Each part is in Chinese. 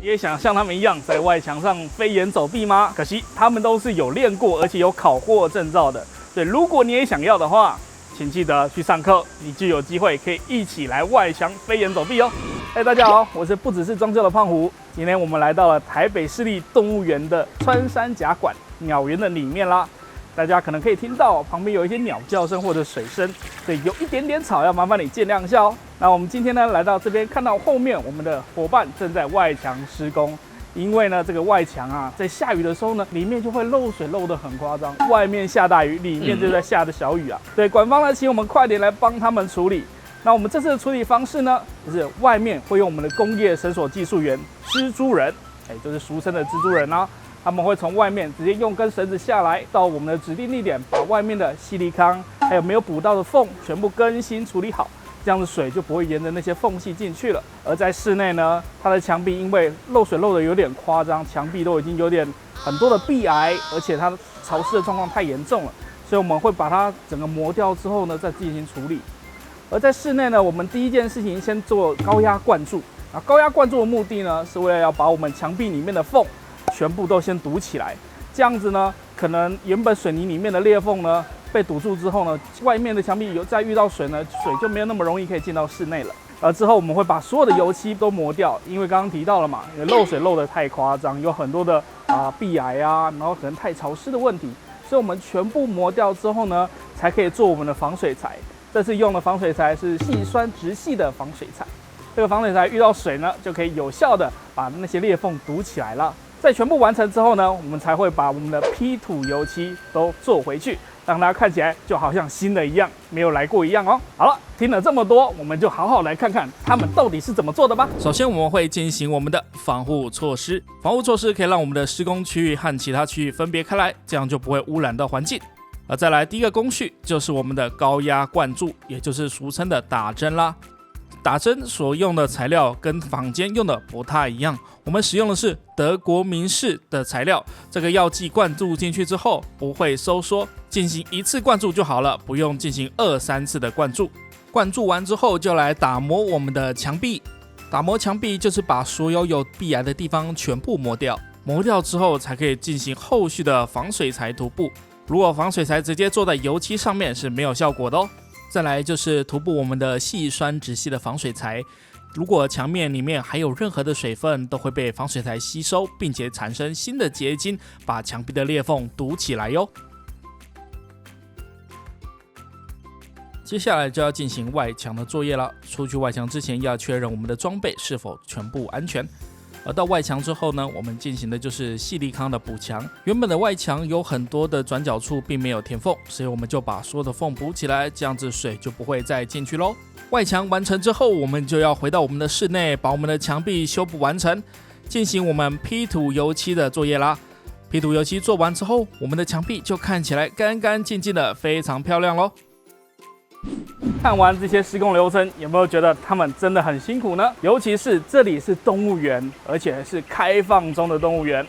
你也想像他们一样在外墙上飞檐走壁吗？可惜他们都是有练过，而且有考过证照的。所以如果你也想要的话，请记得去上课，你就有机会可以一起来外墙飞檐走壁哦。大家好，我是不只是装修的胖虎。今天我们来到了台北市立动物园的穿山甲馆鸟园的里面啦。大家可能可以听到旁边有一些鸟叫声或者水声，所以有一点点吵，要麻烦你见谅一下哦。那我们今天呢来到这边，看到后面我们的伙伴正在外墙施工。因为呢，这个外墙啊，在下雨的时候呢，里面就会漏水，漏得很夸张。外面下大雨，里面就在下着小雨啊。对，馆方呢，请我们快点来帮他们处理。那我们这次的处理方式呢，就是外面会用我们的工业绳索技术员蜘蛛人，就是俗称的蜘蛛人啊。他们会从外面直接用根绳子下来，到我们的指定地点，把外面的矽利康还有没有补到的缝全部更新处理好。这样子水就不会沿着那些缝隙进去了。而在室内呢，它的墙壁因为漏水漏得有点夸张，墙壁都已经有点很多的壁癌，而且它潮湿的状况太严重了，所以我们会把它整个磨掉之后呢，再进行处理。而在室内呢，我们第一件事情先做高压灌注。高压灌注的目的呢，是为了要把我们墙壁里面的缝全部都先堵起来。这样子呢，可能原本水泥里面的裂缝呢被堵住之后呢，外面的墙壁再遇到水呢，水就没有那么容易可以进到室内了。之后我们会把所有的油漆都磨掉，因为刚刚提到了嘛，漏水漏得太夸张，有很多的壁癌啊，然后可能太潮湿的问题，所以我们全部磨掉之后呢，才可以做我们的防水材。这次用的防水材是细酸直系的防水材，这个防水材遇到水呢，就可以有效的把那些裂缝堵起来了。在全部完成之后呢，我们才会把我们的 P 土油漆都做回去，让它看起来就好像新的一样，没有来过一样哦。好了，听了这么多，我们就好好来看看他们到底是怎么做的吧。首先，我们会进行我们的防护措施。防护措施可以让我们的施工区域和其他区域分别开来，这样就不会污染到环境。再来，第一个工序就是我们的高压灌注，也就是俗称的打针啦。打针所用的材料跟坊间用的不太一样，我们使用的是德国明式的材料。这个药剂灌注进去之后不会收缩，进行一次灌注就好了，不用进行2、3次的灌注。灌注完之后就来打磨我们的墙壁。打磨墙壁就是把所有壁癌的地方全部磨掉，磨掉之后才可以进行后续的防水材涂布。如果防水材直接做在油漆上面是没有效果的哦。再来就是涂布我们的细酸直系的防水材，如果墙面里面还有任何的水分，都会被防水材吸收，并且产生新的结晶，把墙壁的裂缝堵起来哟。接下来就要进行外墙的作业了。出去外墙之前要确认我们的装备是否全部安全。而到外墙之后呢，我们进行的就是矽利康的补墙。原本的外墙有很多的转角处并没有填缝，所以我们就把所有的缝补起来，这样子水就不会再进去咯。外墙完成之后，我们就要回到我们的室内，把我们的墙壁修补完成，进行我们 P 土油漆的作业啦。P 土油漆做完之后，我们的墙壁就看起来干干净净的，非常漂亮咯。看完这些施工流程，有没有觉得他们真的很辛苦呢？尤其是这里是动物园，而且是开放中的动物园，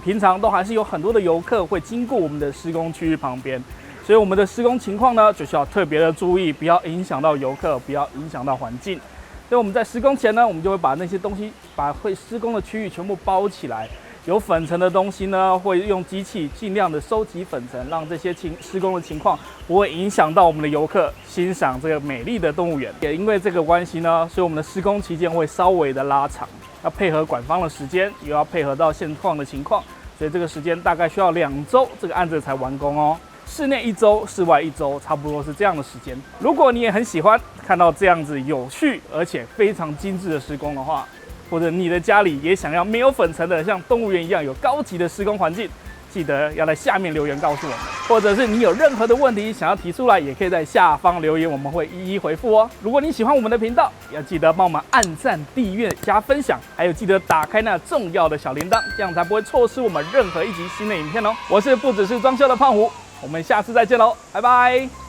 平常都还是有很多的游客会经过我们的施工区域旁边，所以我们的施工情况呢，就需要特别的注意，不要影响到游客，不要影响到环境。所以我们在施工前呢，我们就会把那些东西，把会施工的区域全部包起来。有粉尘的东西呢，会用机器尽量的收集粉尘，让这些施工的情况不会影响到我们的游客欣赏这个美丽的动物园。也因为这个关系呢，所以我们的施工期间会稍微的拉长，要配合馆方的时间，也要配合到现况的情况，所以这个时间大概需要2周，这个案子才完工哦。室内1周，室外1周，差不多是这样的时间。如果你也很喜欢看到这样子有趣而且非常精致的施工的话，或者你的家里也想要没有粉尘的，像动物园一样有高级的施工环境，记得要在下面留言告诉我们。或者是你有任何的问题想要提出来，也可以在下方留言，我们会一一回复哦。如果你喜欢我们的频道，要记得帮我们按赞、订阅、加分享，还有记得打开那重要的小铃铛，这样才不会错失我们任何一集新的影片哦。我是不只是装修的胖虎，我们下次再见喽，拜拜。